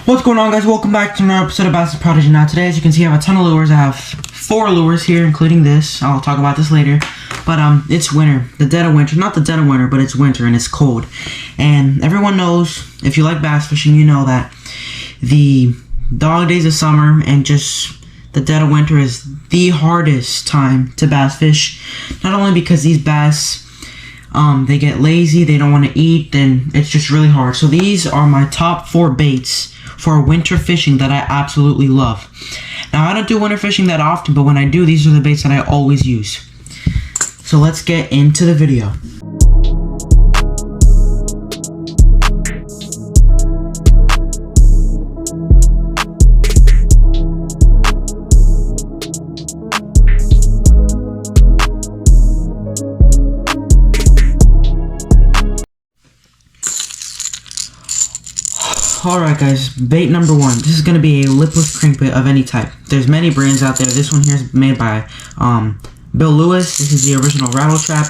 What's going on, guys? Welcome back to another episode of Bass Prodigy. Now today, as you can see, I have a ton of lures. I have 4 lures here, including this. I'll talk about this later. But it's winter, the dead of winter. Not the dead of winter, but it's winter and it's cold. And everyone knows, if you like bass fishing, you know that the dog days of summer and just the dead of winter is the hardest time to bass fish. Not only because these bass, they get lazy, they don't want to eat, then it's just really hard. So these are my top 4 baits for winter fishing that I absolutely love. Now, I don't do winter fishing that often, but when I do, these are the baits that I always use. So let's get into the video. Alright guys, bait number 1. This is going to be a lipless crankbait of any type. There's many brands out there. This one here is made by Bill Lewis. This is the original Rattle Trap.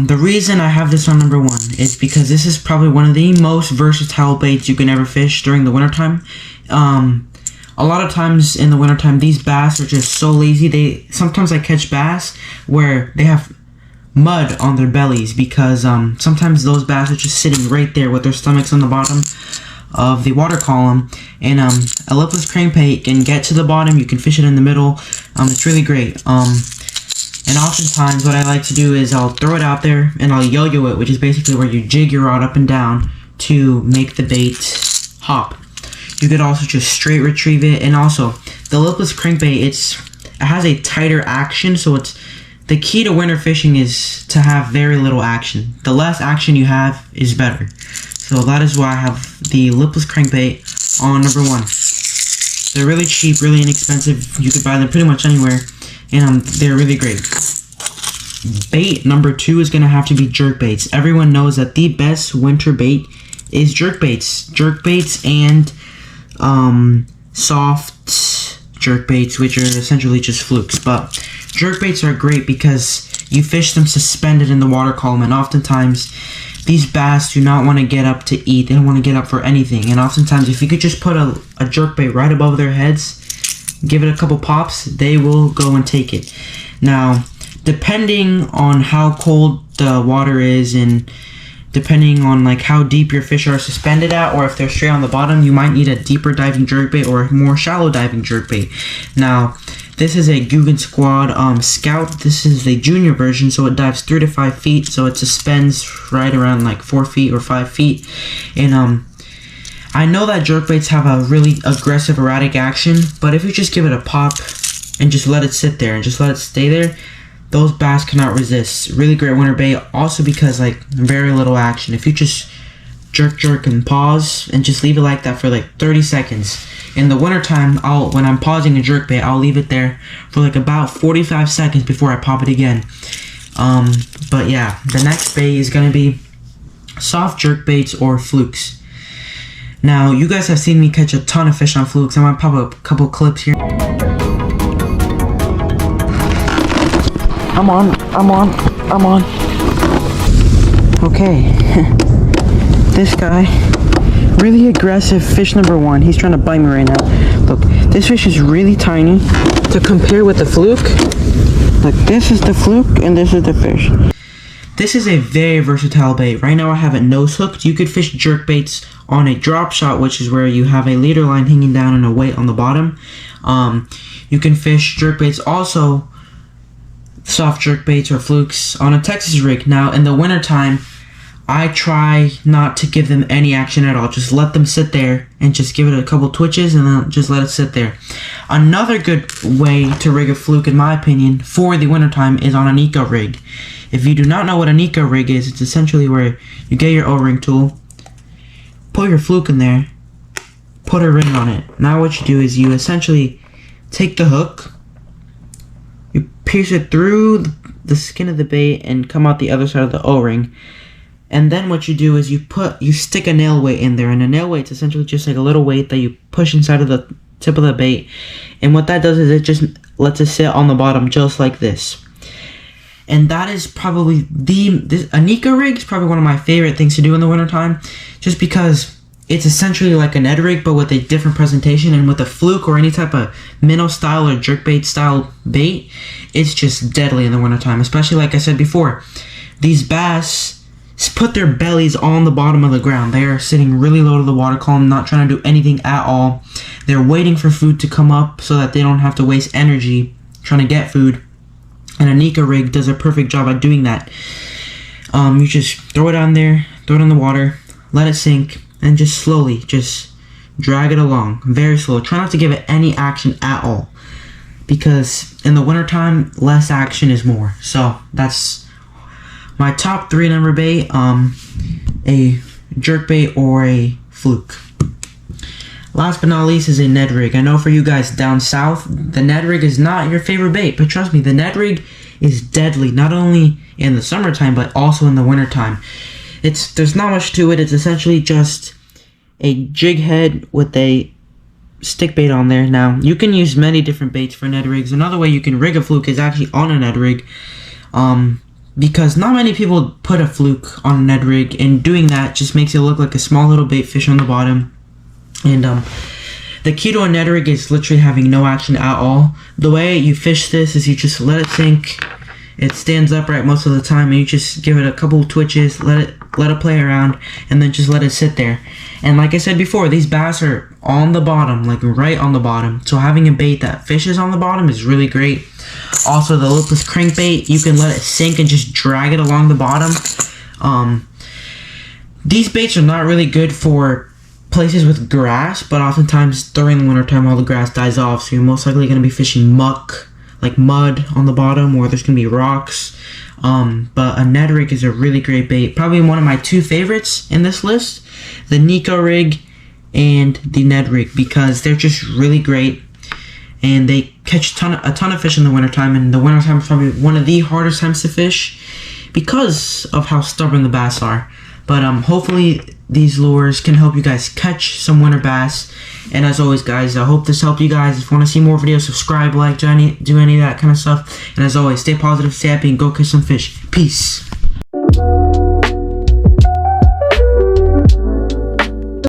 The reason I have this on number 1 is because this is probably one of the most versatile baits you can ever fish during the wintertime. A lot of times in the wintertime, these bass are just so lazy. Sometimes I catch bass where they have mud on their bellies because sometimes those bass are just sitting right there with their stomachs on the bottom of the water column, and a lipless crankbait can get to the bottom. You can fish it in the middle. It's really great. And oftentimes what I like to do is I'll throw it out there and I'll yo-yo it, which is basically where you jig your rod up and down to make the bait hop. You could also just straight retrieve it, and also the lipless crankbait, it has a tighter action, so the key to winter fishing is to have very little action. The less action you have is better. So that is why I have the lipless crankbait on number 1. They're really cheap, really inexpensive. You could buy them pretty much anywhere, and they're really great. Bait number 2 is going to have to be jerkbaits. Everyone knows that the best winter bait is jerkbaits. Jerkbaits and soft jerkbaits, which are essentially just flukes. But jerkbaits are great because you fish them suspended in the water column, and oftentimes these bass do not want to get up to eat. They don't want to get up for anything. And oftentimes, if you could just put a jerkbait right above their heads, give it a couple pops, they will go and take it. Now, depending on how cold the water is and depending on like how deep your fish are suspended at, or if they're straight on the bottom, you might need a deeper diving jerkbait or a more shallow diving jerkbait. Now, this is a Googan Squad Scout. This is the junior version, so it dives 3 to 5 feet, so it suspends right around like 4 feet or 5 feet. And I know that jerkbaits have a really aggressive, erratic action, but if you just give it a pop and just let it sit there and just let it stay there, those bass cannot resist. Really great winter bait, also because like very little action. If you just jerk and pause and just leave it like that for like 30 seconds. In the wintertime, when I'm pausing a jerkbait, I'll leave it there for like about 45 seconds before I pop it again. But yeah, the next bait is going to be soft jerkbaits or flukes. Now, you guys have seen me catch a ton of fish on flukes. I'm going to pop up a couple clips here. I'm on. Okay. This guy, really aggressive fish number 1. He's trying to bite me right now. Look, this fish is really tiny. To compare with the fluke, look, this is the fluke and this is the fish. This is a very versatile bait. Right now I have it nose hooked. You could fish jerkbaits on a drop shot, which is where you have a leader line hanging down and a weight on the bottom. You can fish jerkbaits also, soft jerkbaits or flukes, on a Texas rig. Now in the wintertime, I try not to give them any action at all. Just let them sit there and just give it a couple twitches and then just let it sit there. Another good way to rig a fluke, in my opinion, for the wintertime is on an eco rig. If you do not know what an eco rig is, it's essentially where you get your O-ring tool, put your fluke in there, put a ring on it. Now what you do is you essentially take the hook, you pierce it through the skin of the bait and come out the other side of the O-ring. And then what you do is you stick a nail weight in there, and a nail weight's essentially just like a little weight that you push inside of the tip of the bait. And what that does is it just lets it sit on the bottom just like this. And that is probably a Nika rig is probably one of my favorite things to do in the wintertime, just because it's essentially like a Ned rig, but with a different presentation, and with a fluke or any type of minnow style or jerkbait style bait, it's just deadly in the wintertime. Especially, like I said before, these bass put their bellies on the bottom of the ground. They are sitting really low to the water column, not trying to do anything at all. They're waiting for food to come up so that they don't have to waste energy trying to get food. And a Nika rig does a perfect job at doing that. You just throw it on there, throw it in the water, let it sink, and just slowly, just drag it along, very slow. Try not to give it any action at all, because in the wintertime, less action is more. So that's my top 3 number bait, a jerkbait or a fluke. Last but not least is a Ned rig. I know for you guys down south, the Ned rig is not your favorite bait, but trust me, the Ned rig is deadly, not only in the summertime, but also in the wintertime. There's not much to it. It's essentially just a jig head with a stick bait on there. Now, you can use many different baits for Ned rigs. Another way you can rig a fluke is actually on a Ned rig, because not many people put a fluke on a Ned rig, and doing that just makes it look like a small little bait fish on the bottom. And the key to a Ned rig is literally having no action at all. The way you fish this is you just let it sink. It stands upright most of the time, and you just give it a couple twitches, let it play around, and then just let it sit there. And like I said before, these bass are on the bottom, like right on the bottom. So having a bait that fishes on the bottom is really great. Also, the lipless crankbait, you can let it sink and just drag it along the bottom. These baits are not really good for places with grass, but oftentimes during the wintertime, all the grass dies off, so you're most likely going to be fishing muck, like mud on the bottom, or there's going to be rocks. But a Ned rig is a really great bait. Probably one of my 2 favorites in this list, the Nika rig and the Ned rig, because they're just really great, and they catch a ton of fish in the wintertime, and the wintertime is probably one of the hardest times to fish because of how stubborn the bass are. But hopefully these lures can help you guys catch some winter bass. And as always, guys, I hope this helped you guys. If you want to see more videos, subscribe, like, do any of that kind of stuff. And as always, stay positive, stay happy, and go catch some fish. Peace.